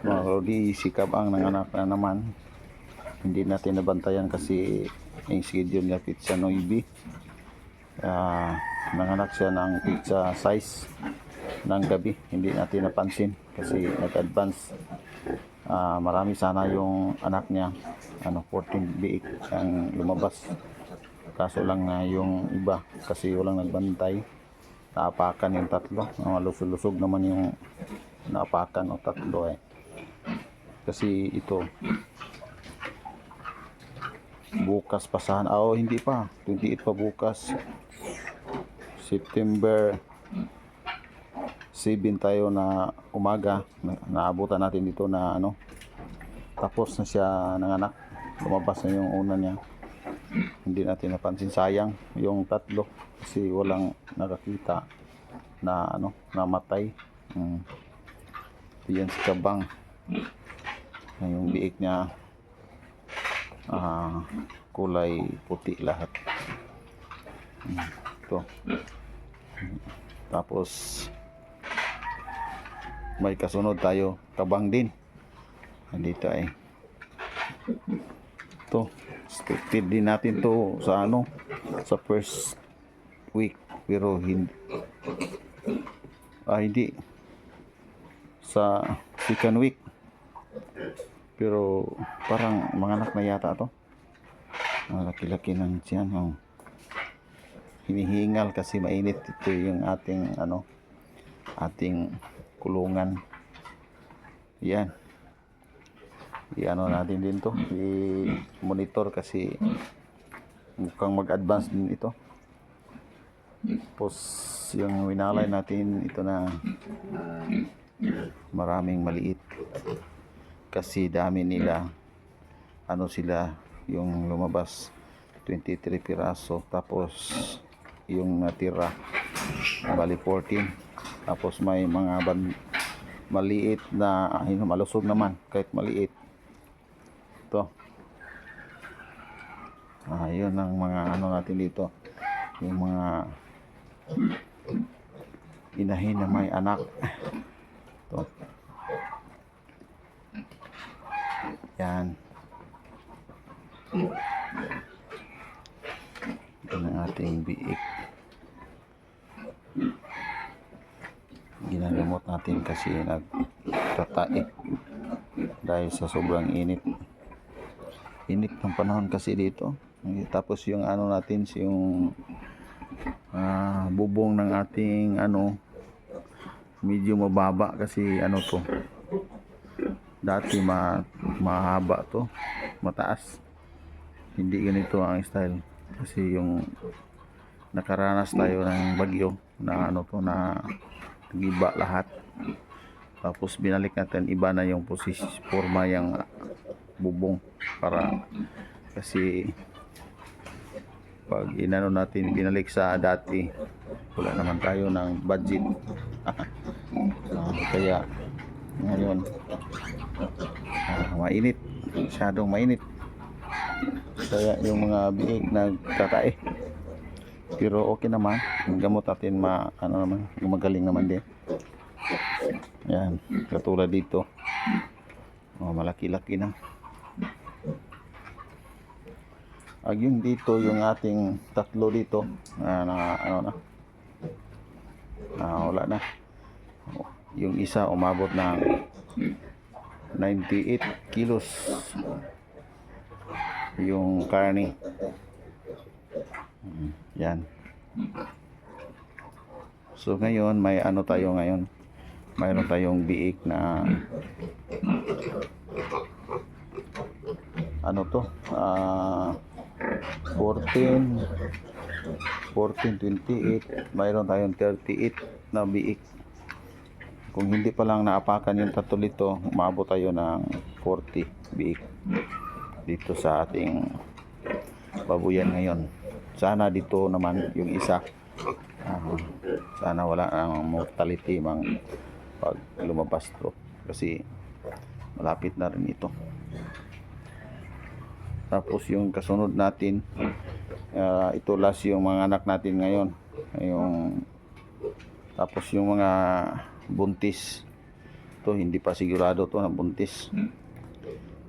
mga kalodi, si Kabang nanganak na naman. Hindi natin nabantayan kasi yung schedule niya pizza 9. Nanganak siya ng pizza size ng gabi. Hindi natin napansin kasi nag-advance. Marami sana yung anak niya, 14 biik ang lumabas. Kaso lang na yung iba kasi walang nagbantay, naapakan yung tatlo. Lusog-lusog naman yung naapakan o tatlo kasi ito bukas pa sana, hindi pa, 28 pa bukas, September 7 tayo na umaga, naabutan natin dito na tapos na siya nanganak, lumabas na yung una niya. Hindi natin napansin, sayang yung tatlo kasi walang nakakita na namatay. Yan si Kabang, yung biik niya kulay puti lahat. Ito. Tapos may kasunod tayo, Kabang din. Nandito ito, expected din natin to sa sa first week, pero hindi sa second week, pero parang manganak na yata to. Laki-laki ng tiyan. Hinihingal kasi mainit. Ito yung ating ating kulungan. Yan, natin din to, i-monitor kasi mukhang mag-advance din ito. Tapos yung winalay natin ito na maraming maliit kasi dami nila, sila yung lumabas 23 piraso, tapos yung natira bali 14. Tapos may mga maliit na malusog naman kahit maliit. Ito yun ang mga natin dito, yung mga inahin na may anak. Ito, yan, ito ang ating biik. Ginagamot natin kasi nagtatae dahil sa sobrang init ng panahon kasi dito. Tapos yung natin, yung bubong ng ating medyo mababa kasi to dati mahaba to, mataas. Hindi ganito ang style kasi yung nakaranas tayo ng bagyo na na giba lahat. Tapos binalik natin, iba na yung forma yung bubong, para kasi pag natin binalik sa dati, wala naman tayo ng budget. Kaya ngayon mainit, masyadong mainit, kaya yung mga biik nagtatae. Pero okay naman, gamot natin naman, gumagaling naman din. Yan, katulad dito, malaki-laki na. Yung dito, yung ating tatlo dito wala na. Yung isa umabot ng 98 kilos yung karne. Yan. So ngayon may tayo ngayon, mayroon tayong biik na 28, mayroon tayong 38 na biik. Kung hindi pa lang naapakan yung tatlo nito, umabot tayo ng 40 biik dito sa ating babuyan ngayon. Sana dito naman yung isa, sana wala ang mortality pag lumabas to, kasi malapit na rin ito. Tapos yung kasunod natin, ito last yung mga anak natin ngayon, tapos yung mga buntis, to, hindi pa sigurado to na buntis.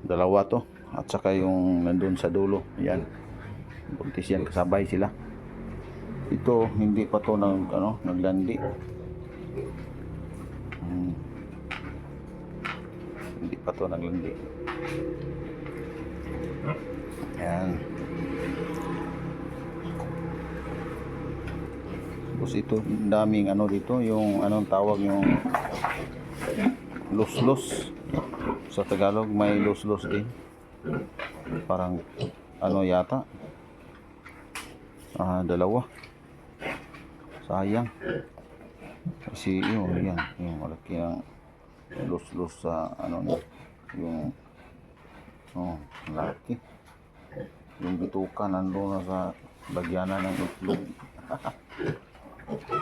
Dalawa to, at saka yung nandun sa dulo, yan. Buntis yan, kasabay sila. Ito, hindi pa to naglandi. Hindi pa to naglandi. Yan. Tapos ito, daming dito, yung anong tawag yung los-los. Sa Tagalog may los-los din. Parang yata. Dalawa. Sayang. Kasi yan, yung malaki ang los-los sa yung laki. Yung bituka nandun na sa lagyanan ng itlog.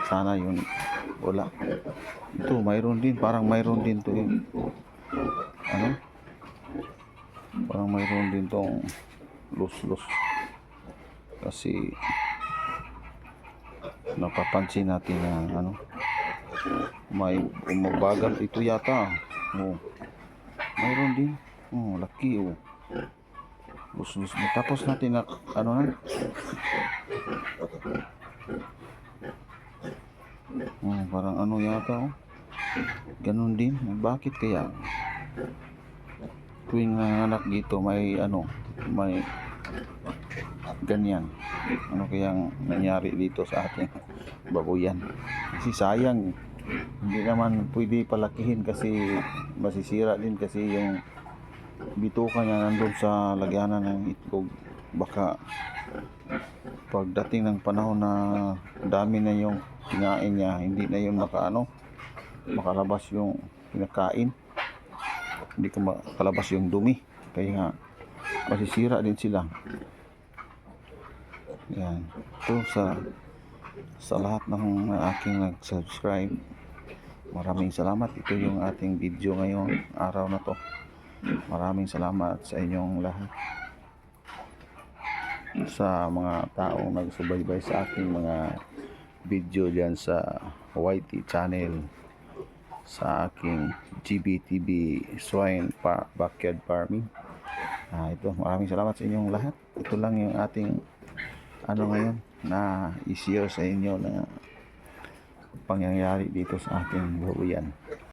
Sana yun wala. Ito mayroon din, parang mayroon din to yung parang mayroon din tong los-los. Kasi napapansin natin na may umabagal ito yata. Mayroon din. Laki los-los. Tapos natin na parang yata ganun din. Bakit kaya tuwing nanganak dito may may ganyan? Kayang nangyari dito sa ating babuyan? Kasi sayang, hindi naman pwede palakihin kasi masisira din kasi yung bituka niya nandun sa lagyanan ng itlog. Baka pagdating ng panahon na dami na yung kinain niya, hindi na yun makalabas yung kinakain, hindi ka makalabas yung dumi, kaya masisira din sila. Yan. Ito sa lahat ng aking nag-subscribe, maraming salamat. Ito yung ating video ngayon araw na to. Maraming salamat sa inyong lahat, sa mga taong nagsubaybay sa aking mga video dyan sa YT channel, sa aking GBTV Swine Backyard Farming. Ito, maraming salamat sa inyong lahat. Ito lang yung ating ngayon na i-share sa inyo na pangyayari dito sa aking babuyan.